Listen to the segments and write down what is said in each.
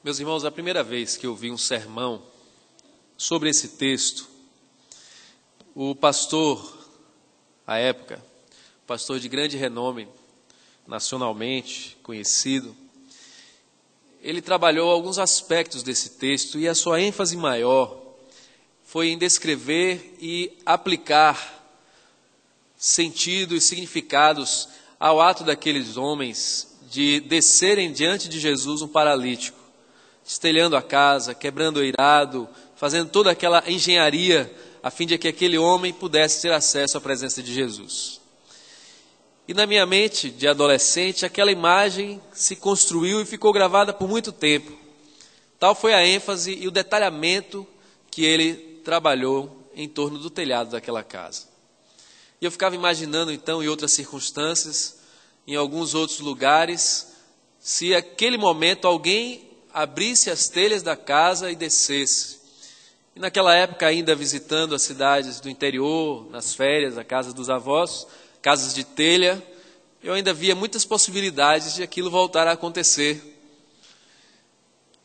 Meus irmãos, a primeira vez que eu vi um sermão sobre esse texto, o pastor, à época, pastor de grande renome, nacionalmente conhecido, ele trabalhou alguns aspectos desse texto e a sua ênfase maior foi em descrever e aplicar sentido e significados ao ato daqueles homens de descerem diante de Jesus um paralítico, estelhando a casa, quebrando o eirado, fazendo toda aquela engenharia a fim de que aquele homem pudesse ter acesso à presença de Jesus. E na minha mente de adolescente, aquela imagem se construiu e ficou gravada por muito tempo. Tal foi a ênfase e o detalhamento que ele trabalhou em torno do telhado daquela casa. E eu ficava imaginando então, em outras circunstâncias, em alguns outros lugares, se aquele momento alguém abrisse as telhas da casa e descesse. E naquela época, ainda visitando as cidades do interior, nas férias, a casa dos avós, casas de telha, eu ainda via muitas possibilidades de aquilo voltar a acontecer.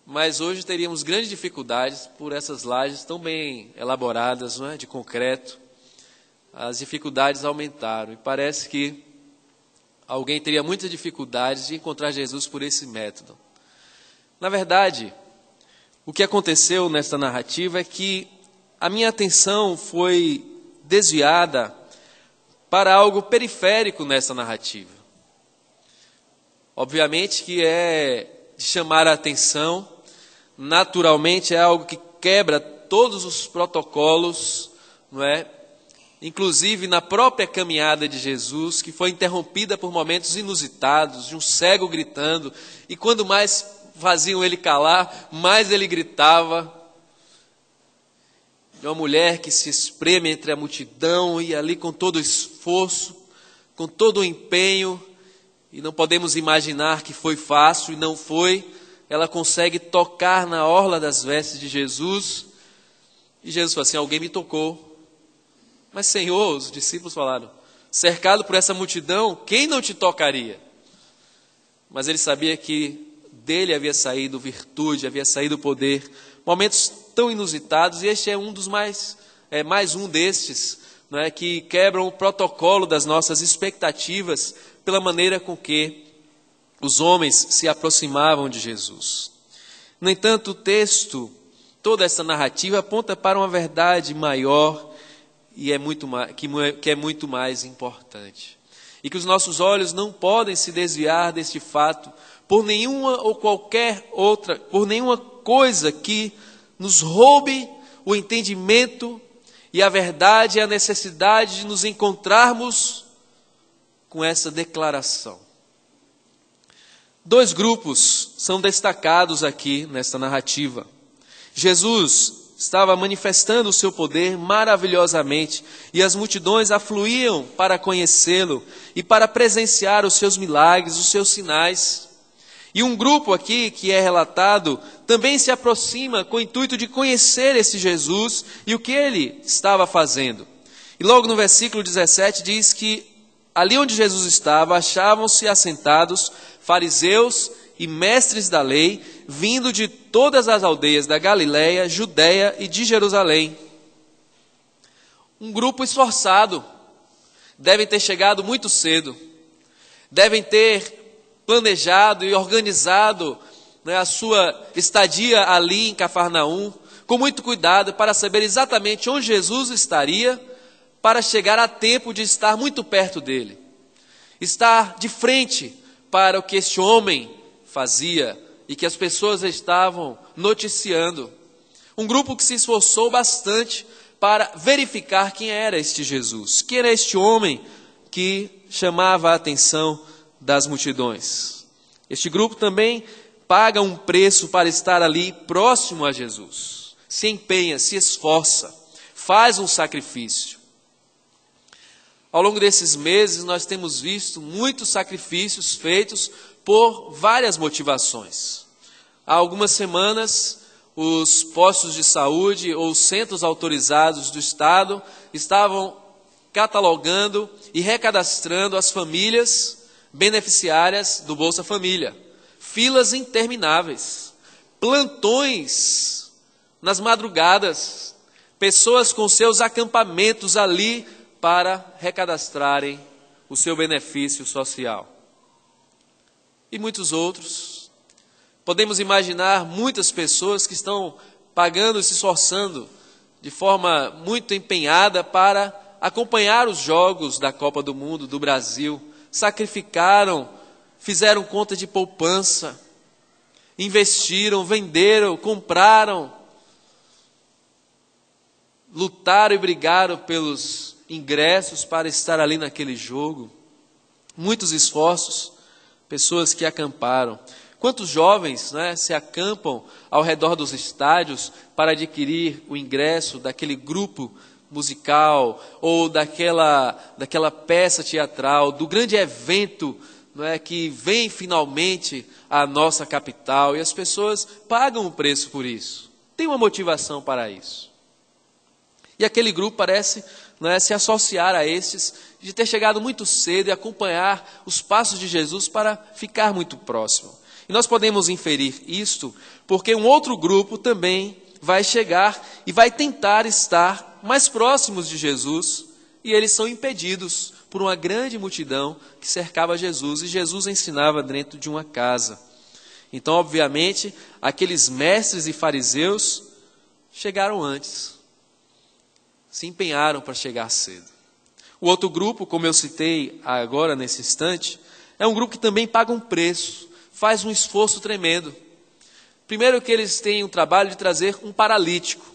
Mas hoje teríamos grandes dificuldades por essas lajes tão bem elaboradas, não é? De concreto. As dificuldades aumentaram e parece que alguém teria muitas dificuldades de encontrar Jesus por esse método. Na verdade, o que aconteceu nesta narrativa é que a minha atenção foi desviada para algo periférico nessa narrativa. Obviamente que é de chamar a atenção, naturalmente é algo que quebra todos os protocolos, não é? Inclusive na própria caminhada de Jesus, que foi interrompida por momentos inusitados, de um cego gritando, e quando mais faziam ele calar, mais ele gritava. De uma mulher que se espreme entre a multidão e ali com todo o esforço, com todo o empenho, e não podemos imaginar que foi fácil, e não foi, ela consegue tocar na orla das vestes de Jesus, e Jesus fala assim: alguém me tocou. Mas Senhor, os discípulos falaram, cercado por essa multidão, quem não te tocaria? Mas ele sabia que dele havia saído virtude, havia saído poder, momentos tão inusitados, e este é um dos mais um destes, não é, que quebram o protocolo das nossas expectativas pela maneira com que os homens se aproximavam de Jesus. No entanto, o texto, toda essa narrativa aponta para uma verdade maior e que é muito mais importante. E que os nossos olhos não podem se desviar deste fato por nenhuma ou qualquer outra, por nenhuma coisa que nos roube o entendimento e a verdade e a necessidade de nos encontrarmos com essa declaração. Dois grupos são destacados aqui nesta narrativa. Jesus estava manifestando o seu poder maravilhosamente e as multidões afluíam para conhecê-lo e para presenciar os seus milagres, os seus sinais. E um grupo aqui que é relatado também se aproxima com o intuito de conhecer esse Jesus e o que ele estava fazendo. E logo no versículo 17 diz que ali onde Jesus estava achavam-se assentados fariseus e mestres da lei, vindo de todas as aldeias da Galileia, Judeia e de Jerusalém. Um grupo esforçado, devem ter chegado muito cedo, devem ter planejado e organizado, né, a sua estadia ali em Cafarnaum, com muito cuidado para saber exatamente onde Jesus estaria, para chegar a tempo de estar muito perto dele, estar de frente para o que este homem fazia e que as pessoas estavam noticiando. Um grupo que se esforçou bastante para verificar quem era este Jesus, quem era este homem que chamava a atenção das multidões. Este grupo também paga um preço para estar ali próximo a Jesus. Se empenha, se esforça, faz um sacrifício. Ao longo desses meses nós temos visto muitos sacrifícios feitos por várias motivações. Há algumas semanas, os postos de saúde ou centros autorizados do Estado estavam catalogando e recadastrando as famílias beneficiárias do Bolsa Família. Filas intermináveis, plantões nas madrugadas, pessoas com seus acampamentos ali para recadastrarem o seu benefício social. E muitos outros. Podemos imaginar muitas pessoas que estão pagando e se esforçando de forma muito empenhada para acompanhar os jogos da Copa do Mundo do Brasil, sacrificaram, fizeram conta de poupança, investiram, venderam, compraram, lutaram e brigaram pelos ingressos para estar ali naquele jogo. Muitos esforços, pessoas que acamparam. Quantos jovens, se acampam ao redor dos estádios para adquirir o ingresso daquele grupo musical ou daquela peça teatral, do grande evento, que vem finalmente à nossa capital, e as pessoas pagam o preço por isso. Tem uma motivação para isso. E aquele grupo parece se associar a estes, de ter chegado muito cedo e acompanhar os passos de Jesus para ficar muito próximo. E nós podemos inferir isto porque um outro grupo também vai chegar e vai tentar estar mais próximos de Jesus, e eles são impedidos por uma grande multidão que cercava Jesus, e Jesus ensinava dentro de uma casa. Então, obviamente, aqueles mestres e fariseus chegaram antes, se empenharam para chegar cedo. O outro grupo, como eu citei agora nesse instante, é um grupo que também paga um preço, faz um esforço tremendo. Primeiro que eles têm o trabalho de trazer um paralítico.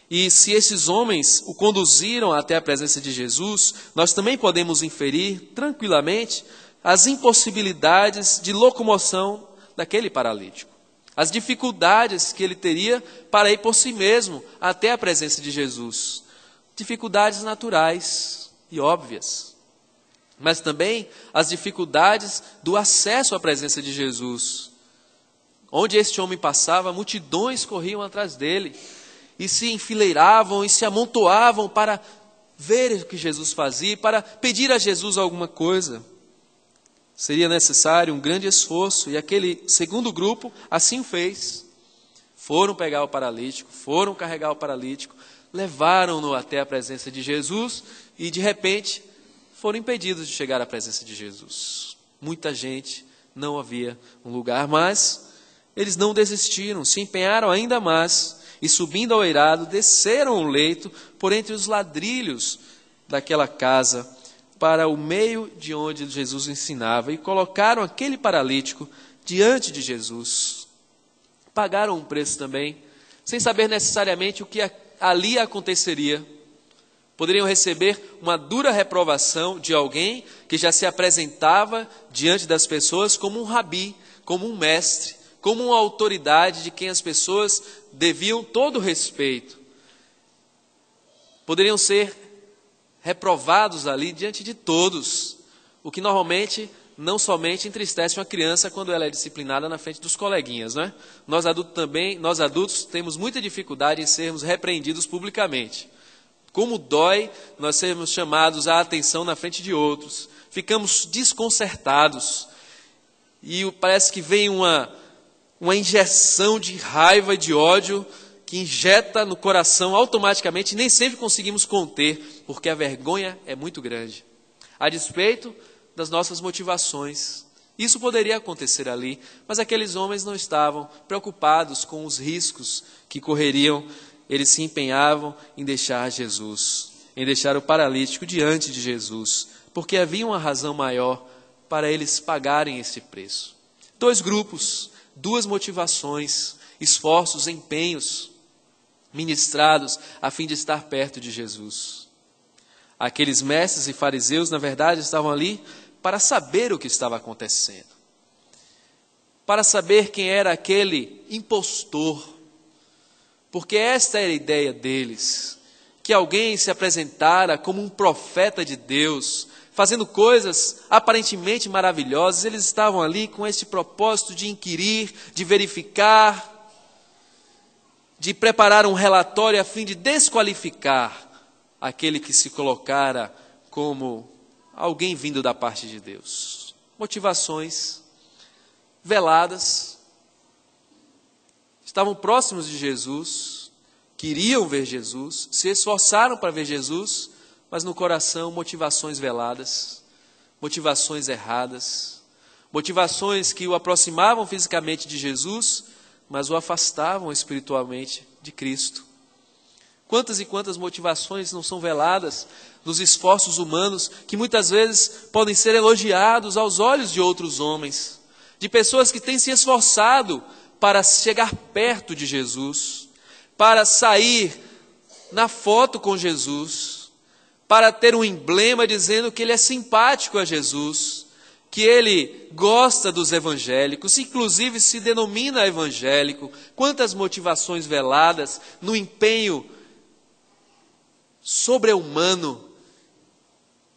E se esses homens o conduziram até a presença de Jesus, nós também podemos inferir tranquilamente as impossibilidades de locomoção daquele paralítico. As dificuldades que ele teria para ir por si mesmo até a presença de Jesus. Dificuldades naturais e óbvias. Mas também as dificuldades do acesso à presença de Jesus. Onde este homem passava, multidões corriam atrás dele e se enfileiravam e se amontoavam para ver o que Jesus fazia, para pedir a Jesus alguma coisa. Seria necessário um grande esforço, e aquele segundo grupo assim o fez. Foram pegar o paralítico, foram carregar o paralítico, levaram-no até a presença de Jesus e, de repente, foram impedidos de chegar à presença de Jesus. Muita gente, não havia um lugar, mas eles não desistiram, se empenharam ainda mais e, subindo ao eirado, desceram o leito por entre os ladrilhos daquela casa para o meio de onde Jesus ensinava e colocaram aquele paralítico diante de Jesus. Pagaram um preço também, sem saber necessariamente o que ali aconteceria. Poderiam receber uma dura reprovação de alguém que já se apresentava diante das pessoas como um rabi, como um mestre, como uma autoridade de quem as pessoas deviam todo respeito. Poderiam ser reprovados ali diante de todos, o que normalmente não somente entristece uma criança quando ela é disciplinada na frente dos coleguinhas, né? Nós adultos temos muita dificuldade em sermos repreendidos publicamente. Como dói nós sermos chamados à atenção na frente de outros. Ficamos desconcertados. E parece que vem uma injeção de raiva e de ódio que injeta no coração automaticamente, e nem sempre conseguimos conter, porque a vergonha é muito grande. A despeito das nossas motivações. Isso poderia acontecer ali, mas aqueles homens não estavam preocupados com os riscos que correriam. Eles se empenhavam em deixar Jesus, em deixar o paralítico diante de Jesus, porque havia uma razão maior para eles pagarem esse preço. Dois grupos, duas motivações, esforços, empenhos ministrados a fim de estar perto de Jesus. Aqueles mestres e fariseus, na verdade, estavam ali para saber o que estava acontecendo, para saber quem era aquele impostor, porque esta era a ideia deles, que alguém se apresentara como um profeta de Deus, fazendo coisas aparentemente maravilhosas. Eles estavam ali com esse propósito de inquirir, de verificar, de preparar um relatório a fim de desqualificar aquele que se colocara como alguém vindo da parte de Deus. Motivações veladas, estavam próximos de Jesus, queriam ver Jesus, se esforçaram para ver Jesus, mas no coração motivações veladas, motivações erradas, motivações que o aproximavam fisicamente de Jesus, mas o afastavam espiritualmente de Cristo. Quantas e quantas motivações não são veladas nos esforços humanos, que muitas vezes podem ser elogiados aos olhos de outros homens, de pessoas que têm se esforçado para chegar perto de Jesus, para sair na foto com Jesus, para ter um emblema dizendo que ele é simpático a Jesus, que ele gosta dos evangélicos, inclusive se denomina evangélico. Quantas motivações veladas no empenho sobre-humano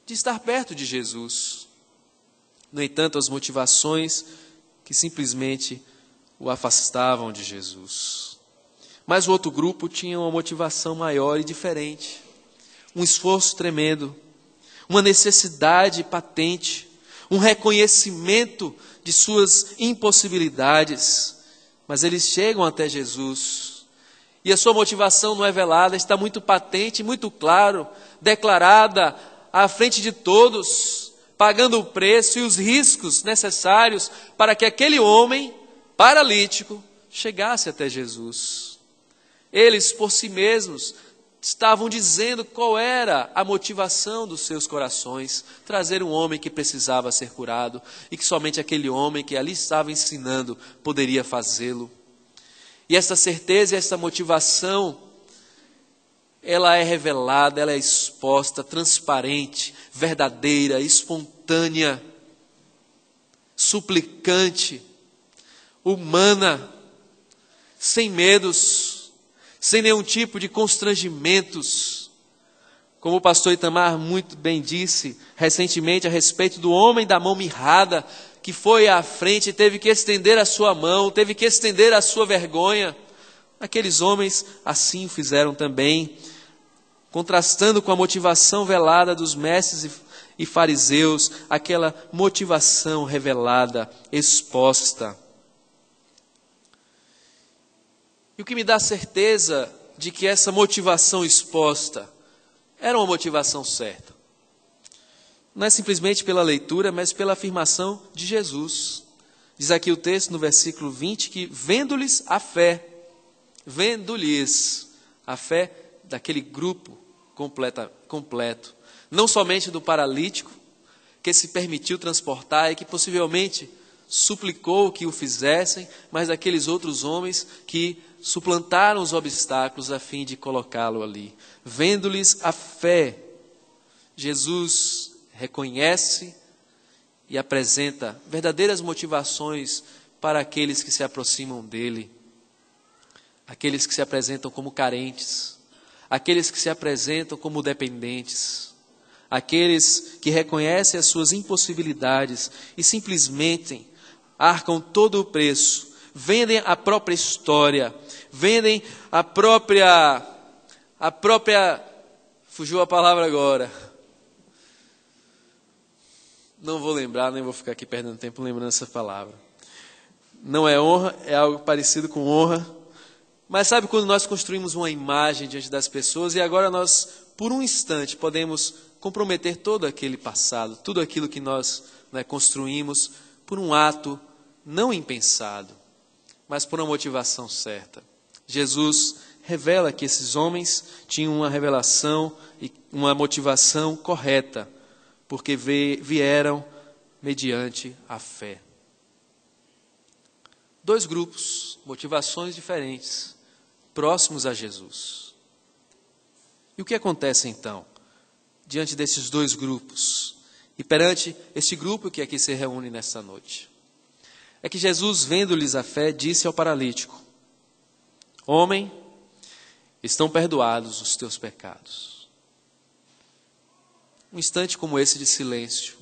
de estar perto de Jesus. No entanto, as motivações que simplesmente o afastavam de Jesus. Mas o outro grupo tinha uma motivação maior e diferente. Um esforço tremendo, uma necessidade patente, um reconhecimento de suas impossibilidades. Mas eles chegam até Jesus. E a sua motivação não é velada, está muito patente, muito claro, declarada à frente de todos, pagando o preço e os riscos necessários para que aquele homem paralítico chegasse até Jesus. Eles, por si mesmos, estavam dizendo qual era a motivação dos seus corações: trazer um homem que precisava ser curado e que somente aquele homem que ali estava ensinando poderia fazê-lo. E essa certeza e essa motivação, ela é revelada, ela é exposta, transparente, verdadeira, espontânea, suplicante, humana, sem medos, sem nenhum tipo de constrangimentos. Como o pastor Itamar muito bem disse recentemente a respeito do homem da mão mirrada, que foi à frente e teve que estender a sua mão, teve que estender a sua vergonha. Aqueles homens assim fizeram também, contrastando com a motivação velada dos mestres e fariseus, aquela motivação revelada, exposta. E o que me dá certeza de que essa motivação exposta era uma motivação certa, não é simplesmente pela leitura, mas pela afirmação de Jesus. Diz aqui o texto no versículo 20 que vendo-lhes a fé daquele grupo completo, não somente do paralítico, que se permitiu transportar e que possivelmente suplicou que o fizessem, mas daqueles outros homens que suplantaram os obstáculos a fim de colocá-lo ali. Vendo-lhes a fé, Jesus reconhece e apresenta verdadeiras motivações para aqueles que se aproximam dele, aqueles que se apresentam como carentes, aqueles que se apresentam como dependentes, aqueles que reconhecem as suas impossibilidades e simplesmente arcam todo o preço, vendem a própria história, vendem a própria, fugiu a palavra agora, não vou lembrar, nem vou ficar aqui perdendo tempo lembrando essa palavra. Não é honra, é algo parecido com honra. Mas sabe quando nós construímos uma imagem diante das pessoas e agora nós, por um instante, podemos comprometer todo aquele passado, tudo aquilo que nós construímos por um ato não impensado, mas por uma motivação certa. Jesus revela que esses homens tinham uma revelação e uma motivação correta, porque vieram mediante a fé. Dois grupos, motivações diferentes, próximos a Jesus. E o que acontece então, diante desses dois grupos, e perante este grupo que aqui se reúne nesta noite? É que Jesus, vendo-lhes a fé, disse ao paralítico: homem, estão perdoados os teus pecados. Um instante como esse de silêncio.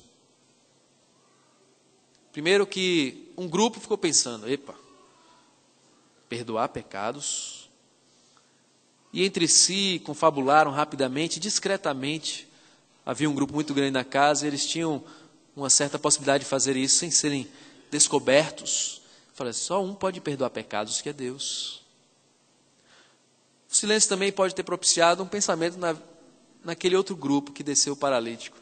Primeiro que um grupo ficou pensando: epa, perdoar pecados? E entre si confabularam rapidamente, discretamente. Havia um grupo muito grande na casa e eles tinham uma certa possibilidade de fazer isso sem serem descobertos. Falei, só um pode perdoar pecados, que é Deus. O silêncio também pode ter propiciado um pensamento naquele outro grupo que desceu o paralítico.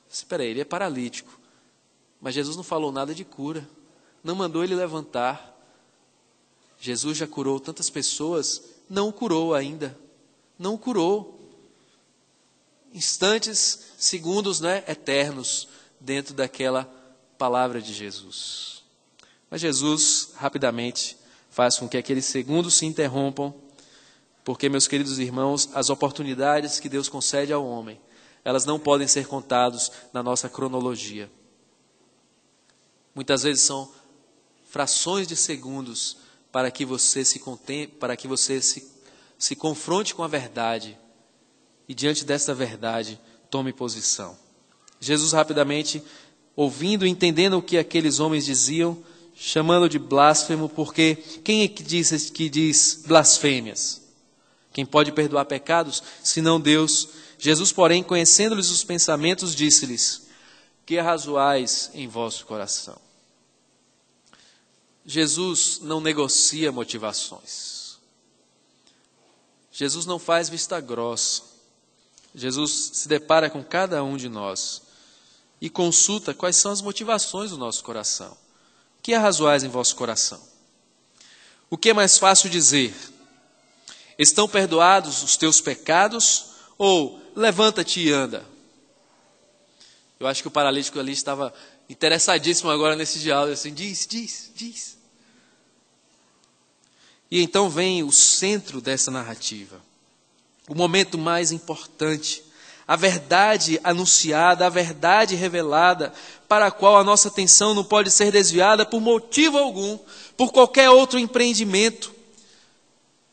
Espera aí, ele é paralítico, mas Jesus não falou nada de cura, não mandou ele levantar. Jesus já curou tantas pessoas, não o curou ainda, não o curou. Instantes, segundos, eternos, dentro daquela palavra de Jesus. Mas Jesus, rapidamente, faz com que aqueles segundos se interrompam, porque, meus queridos irmãos, as oportunidades que Deus concede ao homem, elas não podem ser contadas na nossa cronologia. Muitas vezes são frações de segundos para que você se confronte com a verdade e, diante dessa verdade, tome posição. Jesus rapidamente, ouvindo e entendendo o que aqueles homens diziam, chamando de blasfemo, porque quem é que diz blasfêmias? Quem pode perdoar pecados, senão Deus? Jesus, porém, conhecendo-lhes os pensamentos, disse-lhes: que arrazoais em vosso coração? Jesus não negocia motivações. Jesus não faz vista grossa. Jesus se depara com cada um de nós e consulta quais são as motivações do nosso coração. Que arrazoais em vosso coração? O que é mais fácil dizer? Estão perdoados os teus pecados? Ou levanta-te e anda? Eu acho que o paralítico ali estava interessadíssimo agora nesse diálogo, assim, diz. E então vem o centro dessa narrativa, o momento mais importante, a verdade anunciada, a verdade revelada, para a qual a nossa atenção não pode ser desviada por motivo algum, por qualquer outro empreendimento,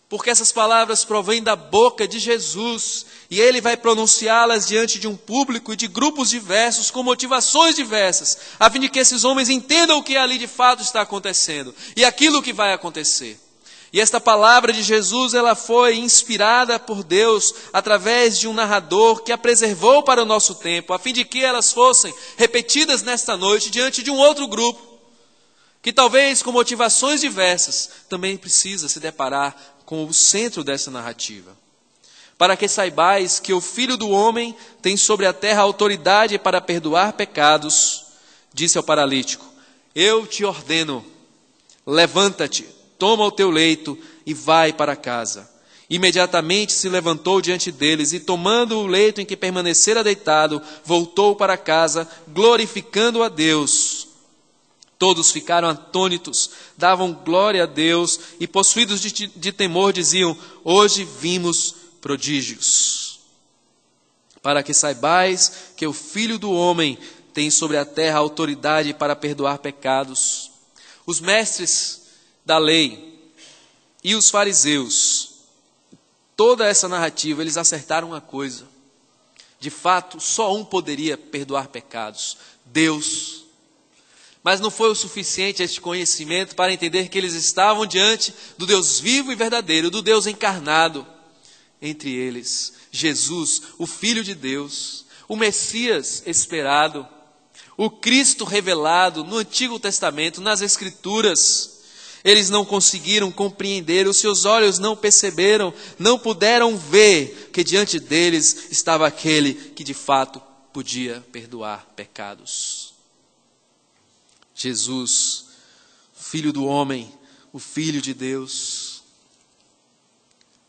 porque essas palavras provêm da boca de Jesus, e Ele vai pronunciá-las diante de um público e de grupos diversos, com motivações diversas, a fim de que esses homens entendam o que ali de fato está acontecendo, e aquilo que vai acontecer. E esta palavra de Jesus, ela foi inspirada por Deus, através de um narrador que a preservou para o nosso tempo, a fim de que elas fossem repetidas nesta noite, diante de um outro grupo, que talvez com motivações diversas, também precisa se deparar com o centro dessa narrativa. Para que saibais que o Filho do Homem tem sobre a terra autoridade para perdoar pecados, disse ao paralítico: eu te ordeno, levanta-te, toma o teu leito e vai para casa. Imediatamente se levantou diante deles e, tomando o leito em que permanecera deitado, voltou para casa, glorificando a Deus. Todos ficaram atônitos, davam glória a Deus e, possuídos de temor, diziam: hoje vimos prodígios. Para que saibais que o Filho do Homem tem sobre a terra autoridade para perdoar pecados. Os mestres da lei e os fariseus, toda essa narrativa, eles acertaram uma coisa: de fato, só um poderia perdoar pecados: Deus. Mas não foi o suficiente este conhecimento para entender que eles estavam diante do Deus vivo e verdadeiro, do Deus encarnado. Entre eles, Jesus, o Filho de Deus, o Messias esperado, o Cristo revelado no Antigo Testamento, nas Escrituras. Eles não conseguiram compreender, os seus olhos não perceberam, não puderam ver que diante deles estava aquele que de fato podia perdoar pecados. Jesus, Filho do Homem, o Filho de Deus.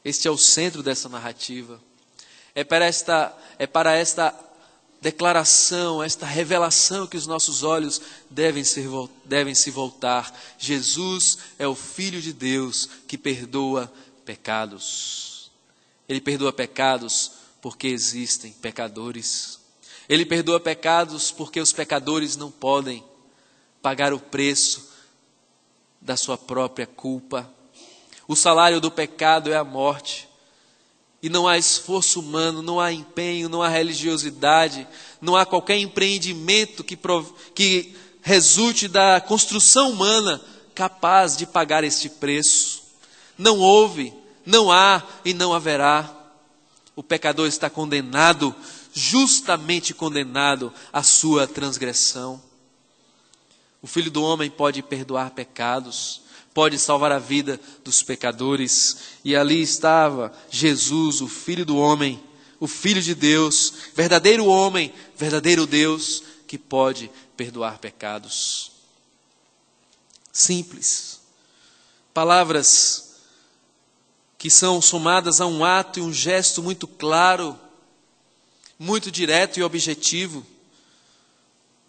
Este é o centro dessa narrativa. É para esta declaração, esta revelação que os nossos olhos devem se voltar. Jesus é o Filho de Deus que perdoa pecados. Ele perdoa pecados porque existem pecadores. Ele perdoa pecados porque os pecadores não podem pagar o preço da sua própria culpa. O salário do pecado é a morte. E não há esforço humano, não há empenho, não há religiosidade, não há qualquer empreendimento que resulte da construção humana capaz de pagar este preço. Não houve, não há e não haverá. O pecador está condenado, justamente condenado à sua transgressão. O Filho do Homem pode perdoar pecados, pode salvar a vida dos pecadores. E ali estava Jesus, o Filho do homem, o Filho de Deus, verdadeiro homem, verdadeiro Deus, que pode perdoar pecados. Simples. Palavras que são somadas a um ato e um gesto muito claro, muito direto e objetivo.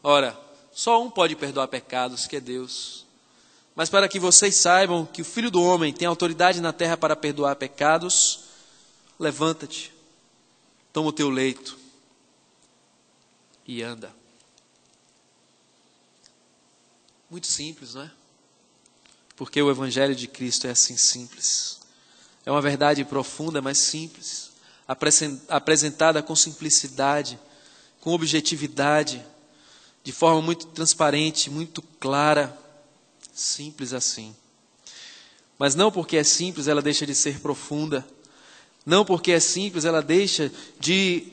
Ora, só um pode perdoar pecados, que é Deus. Mas para que vocês saibam que o Filho do homem tem autoridade na terra para perdoar pecados, levanta-te, toma o teu leito e anda. Muito simples, não é? Porque o Evangelho de Cristo é assim simples. É uma verdade profunda, mas simples, apresentada com simplicidade, com objetividade, de forma muito transparente, muito clara, simples assim. Mas não porque é simples, ela deixa de ser profunda. Não porque é simples, ela deixa de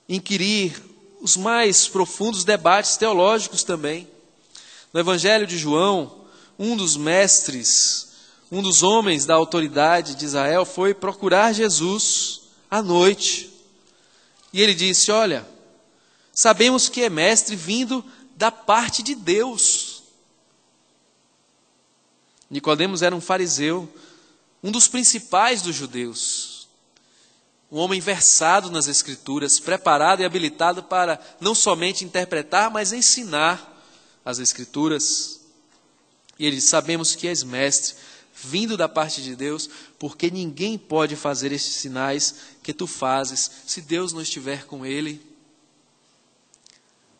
inquirir os mais profundos debates teológicos também. No Evangelho de João, um dos mestres, um dos homens da autoridade de Israel foi procurar Jesus à noite. E ele disse: olha, sabemos que é mestre vindo da parte de Deus. Nicodemos era um fariseu, um dos principais dos judeus. Um homem versado nas Escrituras, preparado e habilitado para não somente interpretar, mas ensinar as Escrituras. E ele diz: sabemos que és mestre, vindo da parte de Deus, porque ninguém pode fazer estes sinais que tu fazes, se Deus não estiver com ele.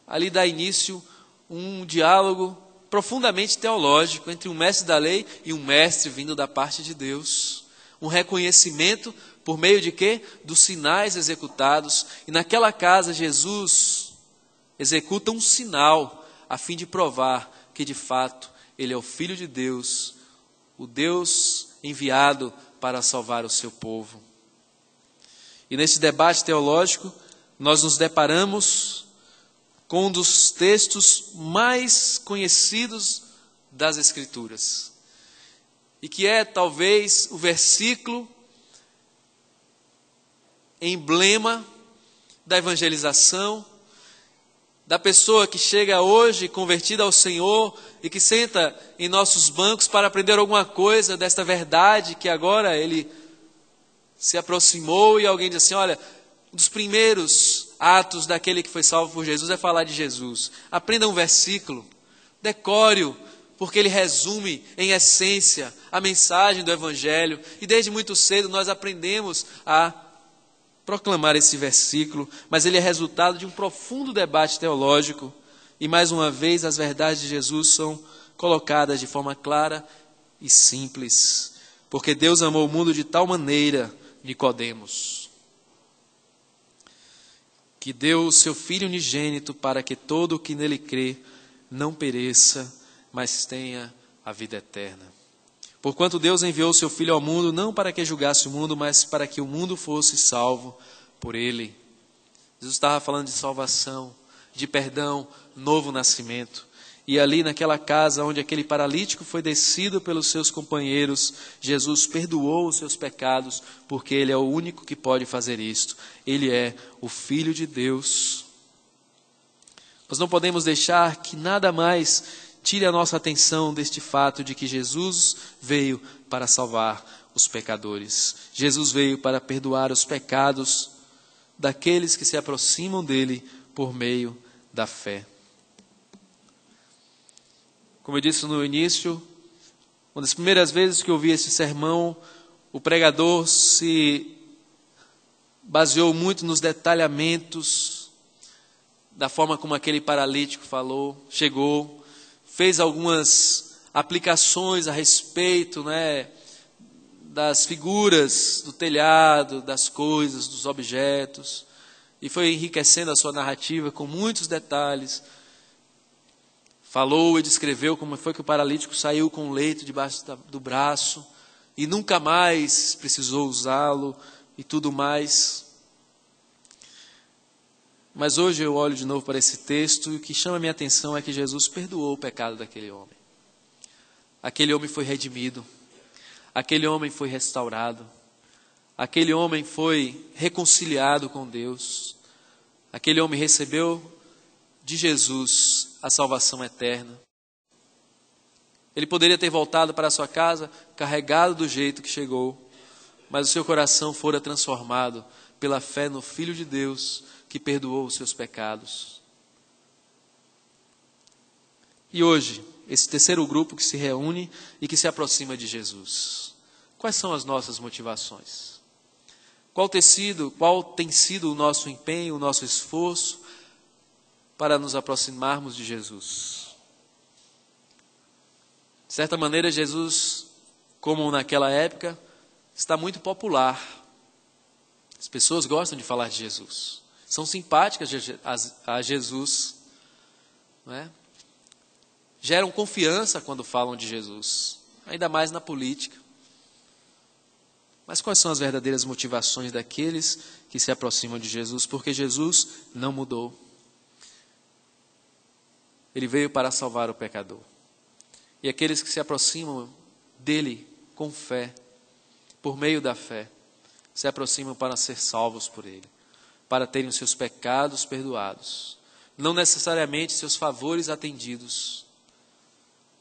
Ali dá início um diálogo profundamente teológico entre um mestre da lei e um mestre vindo da parte de Deus. Um reconhecimento por meio de quê? Dos sinais executados. E naquela casa Jesus executa um sinal a fim de provar que de fato ele é o Filho de Deus, o Deus enviado para salvar o seu povo. E nesse debate teológico, nós nos deparamos com um dos textos mais conhecidos das Escrituras. E que é talvez o versículo emblema da evangelização, da pessoa que chega hoje convertida ao Senhor e que senta em nossos bancos para aprender alguma coisa desta verdade que agora ele se aproximou e alguém diz assim: olha, um dos primeiros atos daquele que foi salvo por Jesus é falar de Jesus. Aprenda um versículo, decore-o, porque ele resume em essência a mensagem do Evangelho. E desde muito cedo nós aprendemos a proclamar esse versículo, mas ele é resultado de um profundo debate teológico. E mais uma vez as verdades de Jesus são colocadas de forma clara e simples. Porque Deus amou o mundo de tal maneira, Nicodemos, que deu o seu Filho unigênito para que todo o que nele crê não pereça, mas tenha a vida eterna. Porquanto Deus enviou o seu Filho ao mundo, não para que julgasse o mundo, mas para que o mundo fosse salvo por ele. Jesus estava falando de salvação, de perdão, novo nascimento. E ali naquela casa onde aquele paralítico foi descido pelos seus companheiros, Jesus perdoou os seus pecados, porque ele é o único que pode fazer isto. Ele é o Filho de Deus. Nós não podemos deixar que nada mais tire a nossa atenção deste fato de que Jesus veio para salvar os pecadores. Jesus veio para perdoar os pecados daqueles que se aproximam dele por meio da fé. Como eu disse no início, uma das primeiras vezes que eu ouvi esse sermão, o pregador se baseou muito nos detalhamentos da forma como aquele paralítico chegou, fez algumas aplicações a respeito, das figuras do telhado, das coisas, dos objetos, e foi enriquecendo a sua narrativa com muitos detalhes. Falou e descreveu como foi que o paralítico saiu com o leito debaixo do braço e nunca mais precisou usá-lo e tudo mais. Mas hoje eu olho de novo para esse texto e o que chama a minha atenção é que Jesus perdoou o pecado daquele homem. aquele homem foi redimido, aquele homem foi restaurado, aquele homem foi reconciliado com Deus, aquele homem recebeu de Jesus a salvação eterna. Ele poderia ter voltado para a sua casa carregado do jeito que chegou, mas o seu coração fora transformado pela fé no Filho de Deus que perdoou os seus pecados. E hoje, esse terceiro grupo que se reúne e que se aproxima de Jesus. Quais são as nossas motivações? Qual tem sido o nosso empenho, o nosso esforço para nos aproximarmos de Jesus? De certa maneira, Jesus, como naquela época, está muito popular. As pessoas gostam de falar de Jesus. São simpáticas a Jesus, não é? Geram confiança quando falam de Jesus, ainda mais na política. Mas quais são as verdadeiras motivações daqueles que se aproximam de Jesus? Porque Jesus não mudou. Ele veio para salvar o pecador. E aqueles que se aproximam dele com fé, por meio da fé, se aproximam para ser salvos por ele, para terem os seus pecados perdoados, não necessariamente seus favores atendidos,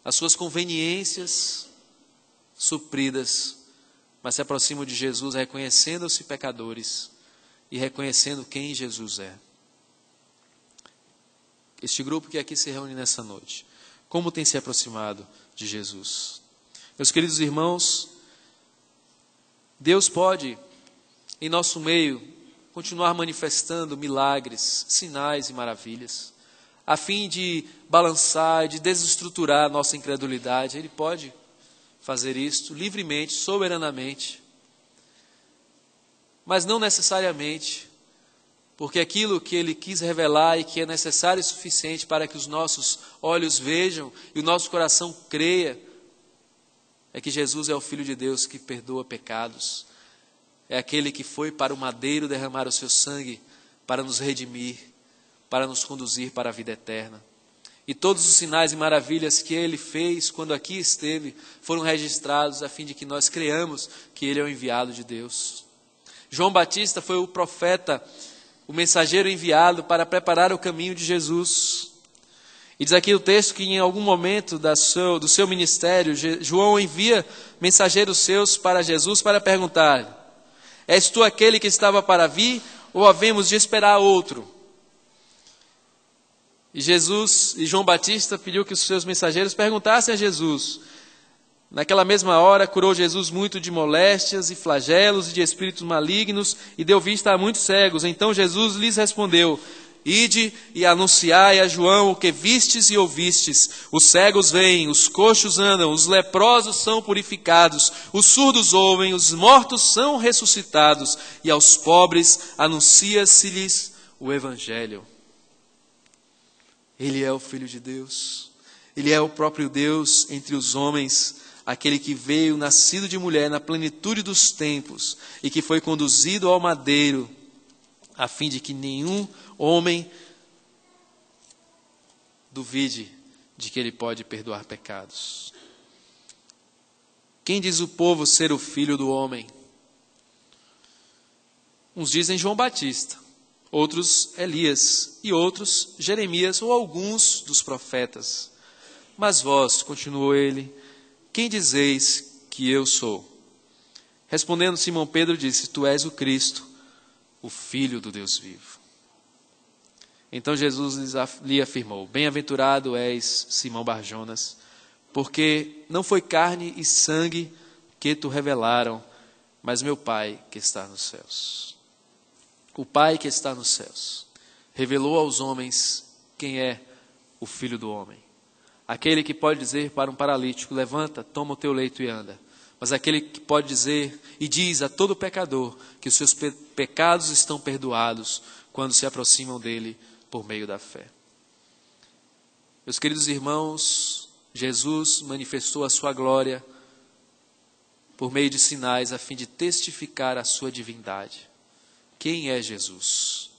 as suas conveniências supridas, mas se aproximam de Jesus reconhecendo-se pecadores e reconhecendo quem Jesus é. Este grupo que aqui se reúne nessa noite, como tem se aproximado de Jesus? Meus queridos irmãos, Deus pode, em nosso meio, continuar manifestando milagres, sinais e maravilhas, a fim de balançar, de desestruturar a nossa incredulidade. Ele pode fazer isto livremente, soberanamente, mas não necessariamente, porque aquilo que Ele quis revelar e que é necessário e suficiente para que os nossos olhos vejam e o nosso coração creia, é que Jesus é o Filho de Deus que perdoa pecados, é aquele que foi para o madeiro derramar o seu sangue para nos redimir, para nos conduzir para a vida eterna. E todos os sinais e maravilhas que Ele fez quando aqui esteve foram registrados a fim de que nós creiamos que Ele é o enviado de Deus. João Batista foi o profeta, o mensageiro enviado para preparar o caminho de Jesus. E diz aqui o texto que em algum momento do seu ministério, João envia mensageiros seus para Jesus para perguntar: és tu aquele que estava para vir ou havemos de esperar outro? E João Batista pediu que os seus mensageiros perguntassem a Jesus. Naquela mesma hora, curou Jesus muito de moléstias e flagelos e de espíritos malignos e deu vista a muitos cegos. Então Jesus lhes respondeu: ide e anunciai a João o que vistes e ouvistes. Os cegos veem, os coxos andam, os leprosos são purificados, os surdos ouvem, os mortos são ressuscitados e aos pobres anuncia-se-lhes o Evangelho. Ele é o Filho de Deus, Ele é o próprio Deus entre os homens, aquele que veio nascido de mulher na plenitude dos tempos e que foi conduzido ao madeiro, a fim de que nenhum homem duvide de que Ele pode perdoar pecados. Quem diz o povo ser o Filho do homem? Uns dizem João Batista, outros Elias e outros Jeremias ou alguns dos profetas. Mas vós, continuou ele, quem dizeis que eu sou? Respondendo Simão Pedro disse: tu és o Cristo, o Filho do Deus vivo. Então Jesus lhe afirmou: bem-aventurado és, Simão Barjonas, porque não foi carne e sangue que te revelaram, mas meu Pai que está nos céus. O Pai que está nos céus revelou aos homens quem é o Filho do homem. Aquele que pode dizer para um paralítico: levanta, toma o teu leito e anda. Mas aquele que pode dizer e diz a todo pecador que os seus pecados estão perdoados quando se aproximam dele por meio da fé. Meus queridos irmãos, Jesus manifestou a sua glória por meio de sinais a fim de testificar a sua divindade. Quem é Jesus?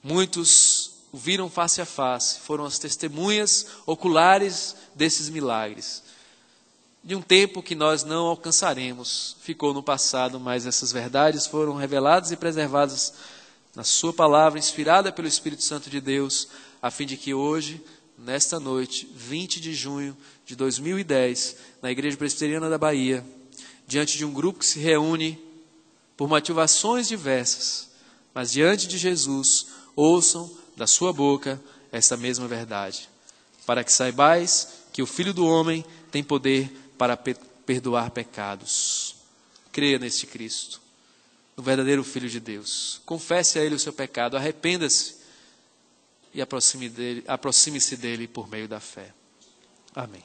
Muitos o viram face a face, foram as testemunhas oculares desses milagres. de um tempo que nós não alcançaremos. Ficou no passado, mas essas verdades foram reveladas e preservadas na sua palavra, inspirada pelo Espírito Santo de Deus, a fim de que hoje, nesta noite, 20 de junho de 2010, na Igreja Presbiteriana da Bahia, diante de um grupo que se reúne por motivações diversas, mas diante de Jesus, ouçam da sua boca esta mesma verdade, para que saibais que o Filho do Homem tem poder para perdoar pecados. Creia neste Cristo, no verdadeiro Filho de Deus. Confesse a Ele o seu pecado, arrependa-se e aproxime-se dele por meio da fé. Amém.